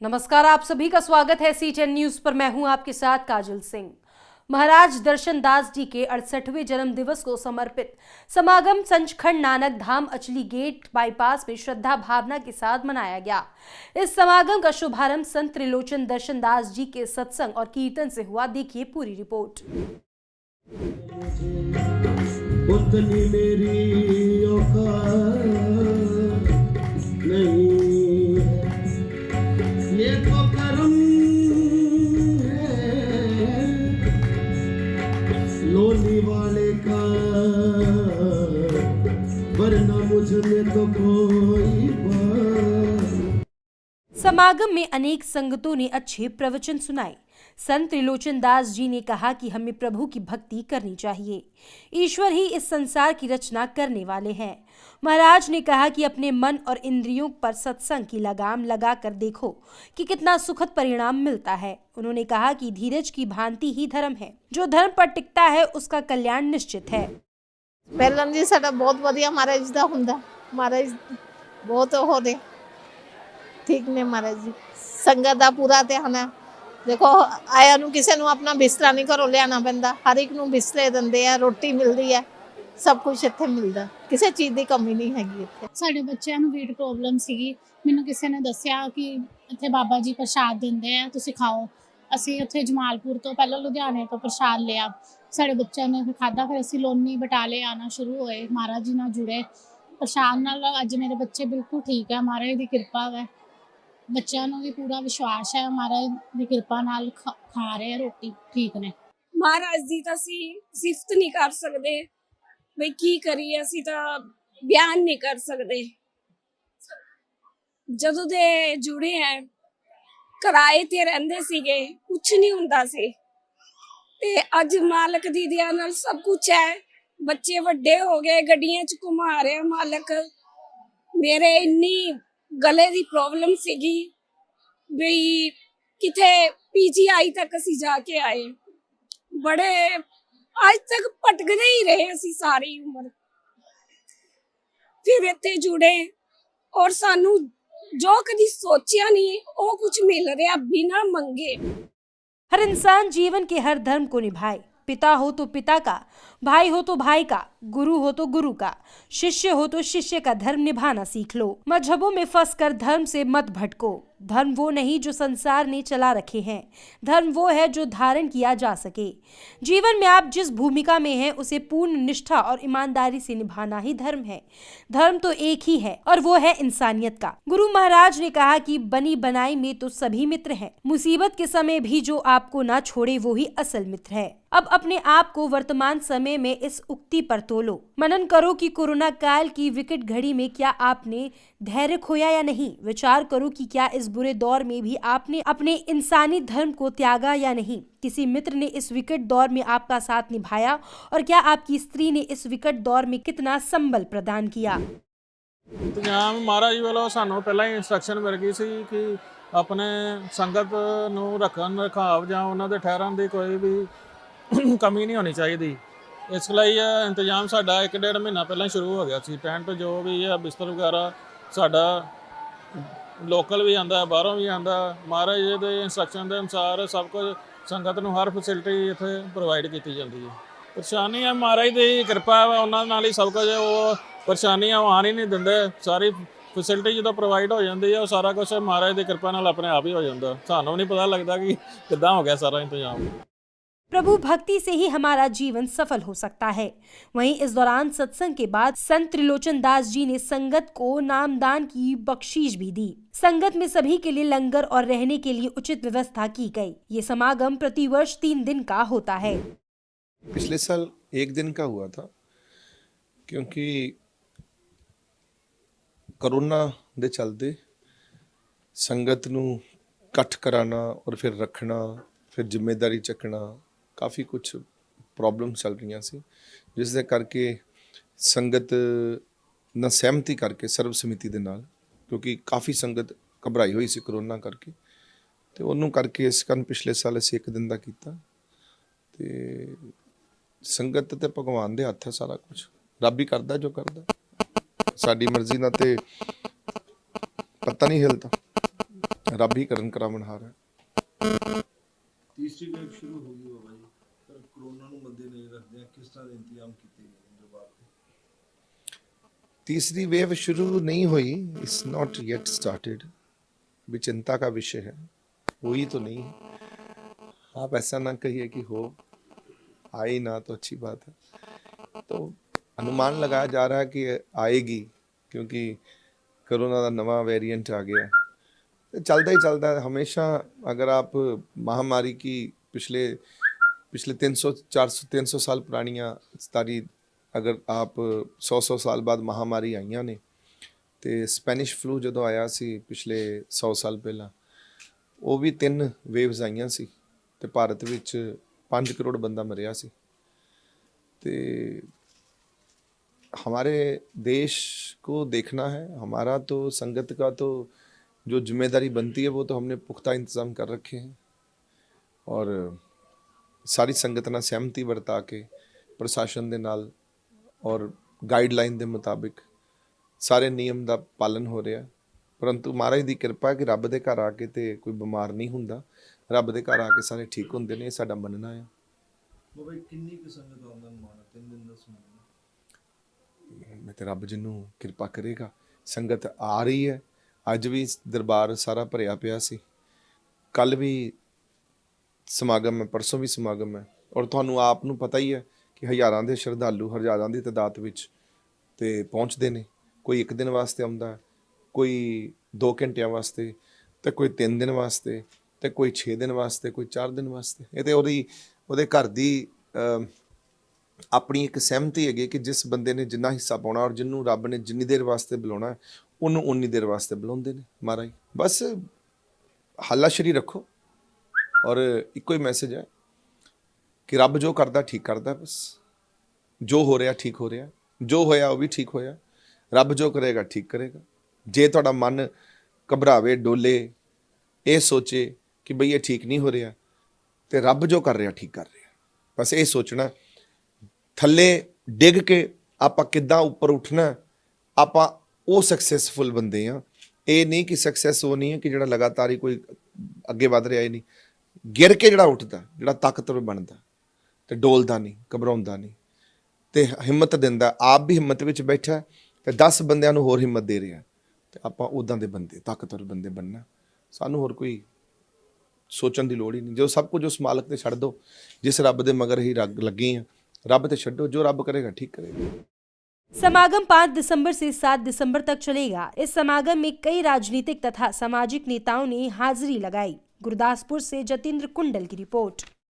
नमस्कार, आप सभी का स्वागत है C10 न्यूज पर। मैं हूं आपके साथ काजल सिंह। महाराज दर्शन दास जी के 68वें जन्म दिवस को समर्पित समागम सचखंड नानक धाम अचली गेट बाईपास में श्रद्धा भावना के साथ मनाया गया। इस समागम का शुभारंभ संत त्रिलोचन दर्शन दास जी के सत्संग और कीर्तन से हुआ। देखिए पूरी रिपोर्ट। उतनी मेरी औकात नहीं, ये तो कर्म है लोनी वाले का, वरना मुझ में तो कोई बात। समागम में अनेक संगतों ने अच्छे प्रवचन सुनाए। संत त्रिलोचन दास जी ने कहा कि हमें प्रभु की भक्ति करनी चाहिए। ईश्वर ही इस संसार की रचना करने वाले हैं। महाराज ने कहा कि अपने मन और इंद्रियों पर सत्संग की लगाम लगाकर देखो कि कितना सुखद परिणाम मिलता है। उन्होंने कहा कि धीरज की भांति ही धर्म है। जो धर्म पर टिकता है उसका कल्याण निश्चित है। ਪਹਿਲਾਂ जी साडा बहुत वधिया महाराज दा हुंदा। महाराज बहुत हो रहे ठीक ने महाराज जी। संगत दा पूरा ध्यान है। देखो आया नूं किसे नूं अपना बिस्तरा नहीं घरों लियाना पैंदा, हर एक नूं बिस्तरे दिंदे आ, रोटी मिलदी है, सब कुछ ਇੱਥੇ ਮਿਲਦਾ, ਕਿਸੇ ਚੀਜ਼ ਦੀ ਕਮੀ ਨਹੀਂ ਹੈਗੀ ਇੱਥੇ। ਸਾਡੇ ਬੱਚਿਆਂ ਨੂੰ weight ਪ੍ਰੋਬਲਮ ਸੀਗੀ। ਮੈਨੂੰ ਕਿਸੇ ਨੇ ਦੱਸਿਆ ਕਿ ਇੱਥੇ ਬਾਬਾ ਜੀ ਪ੍ਰਸ਼ਾਦ ਦਿੰਦੇ ਆ, ਤੁਸੀਂ ਖਾਓ। ਅਸੀਂ ਉੱਥੇ ਜਮਾਲਪੁਰ ਤੋਂ ਪਹਿਲਾਂ ਲੁਧਿਆਣੇ ਤੋਂ ਪ੍ਰਸ਼ਾਦ ਲਿਆ। ਸਾਡੇ ਬੱਚਿਆਂ ਨੇ ਖਾਧਾ, ਫਿਰ ਅਸੀਂ ਲੋਨੀ ਬਟਾਲੇ ਆਣਾ ਸ਼ੁਰੂ ਹੋਏ। ਮਹਾਰਾਜ ਜੀ ਨਾਲ ਜੁੜੇ ਪ੍ਰਸ਼ਾਦ ਨਾਲ। ਅੱਜ ਮੇਰੇ ਬੱਚੇ ਬਿਲਕੁਲ ਠੀਕ ਹੈ, ਮਹਾਰਾਜ ਦੀ ਕਿਰਪਾ ਹੈ। ਬੱਚਿਆਂ ਨੂੰ ਵੀ ਪੂਰਾ ਵਿਸ਼ਵਾਸ ਹੈ ਮਹਾਰਾਜ ਦੀ ਕਿਰਪਾ ਨਾਲ ਖਾ ਰਹੇ ਰੋਟੀ, ਠੀਕ ਨੇ। महाराज जी तो असी सिफत नहीं कर सकते, बई की करिए, असी तो बयान नहीं कर सकते। जदों दे जुड़े हैं किराए ते रहिंदे सीगे, कुछ नहीं हुंदा सी, ते अज मालक दी दया नाल सब कुछ है। बच्चे वड्डे हो गए, गड्डियां च घुमा रहे मालक। मेरे इन्नी गले दी प्रॉब्लम सीगी बई किथे PGI तक असी जाके आए। बड़े आज तक भटकदे ही रहे असी सारी उम्र। फिर इत्थे जुड़े और सानू जो कदी सोचिया नहीं वो कुछ मिल रहा बिना मंगे। हर इंसान जीवन के हर धर्म को निभाए। पिता हो तो पिता का, भाई हो तो भाई का, गुरु हो तो गुरु का, शिष्य हो तो शिष्य का धर्म निभाना सीख लो। मजहबों में फंसकर धर्म से मत भटको। धर्म वो नहीं जो संसार ने चला रखे हैं, धर्म वो है जो धारण किया जा सके। जीवन में आप जिस भूमिका में हैं उसे पूर्ण निष्ठा और ईमानदारी से निभाना ही धर्म है। धर्म तो एक ही है और वो है इंसानियत का। गुरु महाराज ने कहा कि बनी बनाई में तो सभी मित्र हैं, मुसीबत के समय भी जो आपको ना छोड़े वो ही असल मित्र है। अब अपने आप को वर्तमान समय में इस उक्ति पर तोलो। मनन करो कि कोरोना काल की विकट घड़ी में क्या आपने धैर्य खोया या नहीं। विचार करो कि क्या इस बुरे दौर में भी आपने अपने इंसानी धर्म को त्यागा या नहीं। किसी मित्र ने इस विकट दौर में आपका साथ निभाया और क्या आपकी स्त्री ने इस विकट दौर में कितना संबल प्रदान किया। इंतजाम महाराज जी वालों सानू पहला ही इंस्ट्रक्शन मिल गई सी कि अपने संगत नू रखन रखाव जां उन्हां दे ठहरन दी कोई भी कमी नहीं होनी चाहिए। इस लिए इंतजाम साडा 1-1.5 महीना पहले शुरू हो गया सी। टेंट जो भी है बिस्तर वगैरह साडा लोकल भी आंदा, बाहरों भी आंदा। महाराज जी के इंस्ट्रक्शन के अनुसार सब कुछ संगत नूं हर फैसिलिटी इत्थे प्रोवाइड की जाती है। परेशानी है महाराज की कृपा है, उन्होंने नाल ही सब कुछ वो परेशानियां आन ही नहीं देंदे। सारी फैसिलिटी जो प्रोवाइड हो जाती है वो सारा कुछ महाराज की कृपा नाल अपने आप ही हो जाता। सानूं नहीं पता लगता कि किद्दां हो गया सारा इंतजाम। प्रभु भक्ति से ही हमारा जीवन सफल हो सकता है। वहीं इस दौरान सत्संग के बाद संत त्रिलोचन दास जी ने संगत को नामदान की बख्शीश भी दी। संगत में सभी के लिए लंगर और रहने के लिए उचित व्यवस्था की गई। ये समागम प्रतिवर्ष 3 दिन का होता है। पिछले साल 1 दिन का हुआ था क्योंकि कोरोना दे चलते संगत नूं इकट्ठ कराना और फिर रखना, फिर जिम्मेदारी चकना, काफ़ी कुछ प्रॉब्लम चल रही सी, जिस दे करके संगत ना सहमति करके सर्व समति दे नाल, क्योंकि काफ़ी संगत घबराई हुई सी कोरोना करके, तो उन्होंने करके इस कारण पिछले साल असीं 1 दिन का किया। तो संगत ते भगवान दे हत्थ है सारा कुछ, रब ही करदा जो करदा, साडी मर्जी नाल ते पता नहीं हिलता। ਰੱਬ ਹੀ ਕਰਨ ਕਰਾਵਣਹਾਰ ਹੈ। ਤੀਸਰੀ ਵੇਵ ਸ਼ੁਰੂ ਹੋ ਗਈ ਬਾਬਾ ਜੀ, ਪਰ ਕਰੋਨਾ ਨੂੰ ਮੱਦੇ ਨਜ਼ਰ ਰੱਖਦੇ ਆ ਕਿਸ ਤਰ੍ਹਾਂ ਦੇ ਇੰਤਜ਼ਾਮ ਕੀਤੇ ਗਏ ਨੇ ਦਰਬਾਰ ਦੇ? तीसरी वेव शुरू नहीं हुई, इट्स नॉट येट स्टार्टेड। भी चिंता का विषय है, हुई तो नहीं है। आप ऐसा ना कहिए कि हो, आई ना तो अच्छी बात है। तो अनुमान लगाया जा रहा है कि आएगी, क्योंकि कोरोना का नवा वेरिएंट आ गया। तो चलता ही चलता है हमेशा। अगर आप महामारी की पिछले 300 साल पुरानियाँ सारी, अगर आप 100 साल बाद महामारी आईਆਂ ਨੇ, ਤੇ ਸਪੈਨਿਸ਼ ਫਲੂ ਜਦੋਂ ਆਇਆ ਸੀ ਪਿਛਲੇ 100 ਸਾਲ ਪਹਿਲਾਂ, ਉਹ ਵੀ 3 ਵੇਵਸ ਆਈਆਂ ਸੀ ਤੇ ਭਾਰਤ ਵਿੱਚ 5 ਕਰੋੜ ਬੰਦਾ ਮਰਿਆ ਸੀ। ਤੇ हमारे देश को देखना है, हमारा तो संगत का तो जो जिम्मेदारी बनती है वो तो हमने पुख्ता इंतज़ाम कर रखे हैं, और सारी संगत ਨਾਲ सहमति ਵਰਤਾ ਕੇ ਪ੍ਰਸ਼ਾਸਨ ਦੇ ਨਾਲ और गाइडलाइन ਦੇ ਮੁਤਾਬਿਕ ਸਾਰੇ ਨਿਯਮ ਦਾ ਪਾਲਨ ਹੋ ਰਿਹਾ। ਪਰੰਤੂ ਮਹਾਰਾਜ ਦੀ ਕਿਰਪਾ ਕਿ ਰੱਬ ਦੇ ਘਰ ਆ ਕੇ ਤੇ ਕੋਈ ਬਿਮਾਰ ਨਹੀਂ ਹੁੰਦਾ, ਰੱਬ ਦੇ ਘਰ ਆ ਕੇ ਸਾਰੇ ਠੀਕ ਹੁੰਦੇ ਨੇ, ਇਹ ਸਾਡਾ ਮੰਨਣਾ ਆ। ਬਾਬਾ ਜੀ ਕਿੰਨੀ ਕੁ ਸੰਗਤ ਆਉਂਦਾ ਮਾਣਾ 3 ਦਿਨ ਦਾ ਸਮਾਂ? ਮੈਂ ਤੇ ਰੱਬ ਜਿਹਨੂੰ ਕਿਰਪਾ ਕਰੇਗਾ, ਸੰਗਤ ਆ ਰਹੀ ਹੈ। ਅੱਜ ਵੀ ਦਰਬਾਰ ਸਾਰਾ ਭਰਿਆ ਪਿਆ ਸੀ, ਕੱਲ ਵੀ ਸਮਾਗਮ ਹੈ, ਪਰਸੋਂ ਵੀ ਸਮਾਗਮ ਹੈ। ਔਰ ਤੁਹਾਨੂੰ ਆਪ ਨੂੰ ਪਤਾ ਹੀ ਹੈ ਕਿ ਹਜ਼ਾਰਾਂ ਦੇ ਸ਼ਰਧਾਲੂ ਹਜ਼ਾਰਾਂ ਦੀ ਤਾਦਾਦ ਵਿੱਚ ਤੇ ਪਹੁੰਚਦੇ ਨੇ। ਕੋਈ 1 ਦਿਨ ਵਾਸਤੇ ਆਉਂਦਾ, ਕੋਈ 2 ਘੰਟਿਆਂ ਵਾਸਤੇ, ਤੇ ਕੋਈ 3 ਦਿਨ ਵਾਸਤੇ, ਤੇ ਕੋਈ 6 ਦਿਨ ਵਾਸਤੇ, ਕੋਈ 4 ਦਿਨ ਵਾਸਤੇ। ਇਹ ਤੇ ਉਹਦੇ ਘਰ ਦੀ ਆਪਣੀ ਇੱਕ ਸਹਿਮਤੀ ਹੈਗੀ ਕਿ ਜਿਸ ਬੰਦੇ ਨੇ ਜਿੰਨਾ ਹਿੱਸਾ ਪਾਉਣਾ ਔਰ ਜਿਹਨੂੰ ਰੱਬ ਨੇ ਜਿੰਨੀ ਦੇਰ ਵਾਸਤੇ ਬੁਲਾਉਣਾ ਉਹਨੂੰ ਉਨੀ ਦੇਰ ਵਾਸਤੇ ਬੁਲਾਉਂਦੇ ਨੇ ਮਹਾਰਾਜ। ਬਸ ਹੱਲਾਸ਼ੇਰੀ ਰੱਖੋ, ਔਰ ਇੱਕੋ ਹੀ ਮੈਸੇਜ ਹੈ ਕਿ ਰੱਬ ਜੋ ਕਰਦਾ ਠੀਕ ਕਰਦਾ। ਬਸ ਜੋ ਹੋ ਰਿਹਾ ਠੀਕ ਹੋ ਰਿਹਾ, ਜੋ ਹੋਇਆ ਉਹ ਵੀ ਠੀਕ ਹੋਇਆ। ਰੱਬ ਜੋ ਕਰੇਗਾ ਠੀਕ ਕਰੇਗਾ। ਜੇ ਤੁਹਾਡਾ ਮਨ ਘਬਰਾਵੇ, ਡੋਲੇ, ਇਹ ਸੋਚੇ ਕਿ ਬਈ ਇਹ ਠੀਕ ਨਹੀਂ ਹੋ ਰਿਹਾ, ਤੇ ਰੱਬ ਜੋ ਕਰ ਰਿਹਾ ਠੀਕ ਕਰ ਰਿਹਾ। ਬਸ ਇਹ ਸੋਚਣਾ, ਥੱਲੇ ਡਿੱਗ ਕੇ ਆਪਾਂ ਕਿੱਦਾਂ ਉੱਪਰ ਉੱਠਣਾ, ਆਪਾਂ ਉਹ ਸਕਸੈਸਫੁਲ ਬੰਦੇ ਆ। ਇਹ ਨਹੀਂ ਕਿ ਸਕਸੈਸ ਉਹ ਨਹੀਂ ਹੈ ਕਿ ਜਿਹੜਾ ਲਗਾਤਾਰ ਹੀ ਕੋਈ ਅੱਗੇ ਵੱਧ ਰਿਹਾ ਹੀ ਨਹੀਂ। ਗਿਰ ਕੇ ਜਿਹੜਾ ਉੱਠਦਾ, ਜਿਹੜਾ ਤਾਕਤਵਰ ਬਣਦਾ ਤੇ ਡੋਲਦਾ ਨਹੀਂ, ਘਬਰਾਉਂਦਾ ਨਹੀਂ, ਤੇ ਹਿੰਮਤ ਦਿੰਦਾ, ਆਪ ਵੀ ਹਿੰਮਤ ਵਿੱਚ ਬੈਠਾ ਤੇ 10 ਬੰਦਿਆਂ ਨੂੰ ਹੋਰ ਹਿੰਮਤ ਦੇ ਰਿਹਾ, ਤੇ ਆਪਾਂ ਉੱਦਾਂ ਦੇ ਬੰਦੇ, ਤਾਕਤਵਰ ਬੰਦੇ ਬਣਨਾ। ਸਾਨੂੰ ਹੋਰ ਕੋਈ ਸੋਚਣ ਦੀ ਲੋੜ ਹੀ ਨਹੀਂ। ਜੋ ਸਭ ਕੁਝ ਉਸ ਮਾਲਕ ਤੇ ਛੱਡ ਦਿਓ, ਜਿਸ ਰੱਬ ਦੇ ਮਗਰ ਹੀ ਲੱਗੇ ਆ, रब ते छड्डो, जो रब करेगा ठीक करेगा। समागम 5 दिसंबर से 7 दिसंबर तक चलेगा। इस समागम में कई राजनीतिक तथा सामाजिक नेताओं ने हाजिरी लगाई। गुरदासपुर से जतेंद्र कुंडल की रिपोर्ट।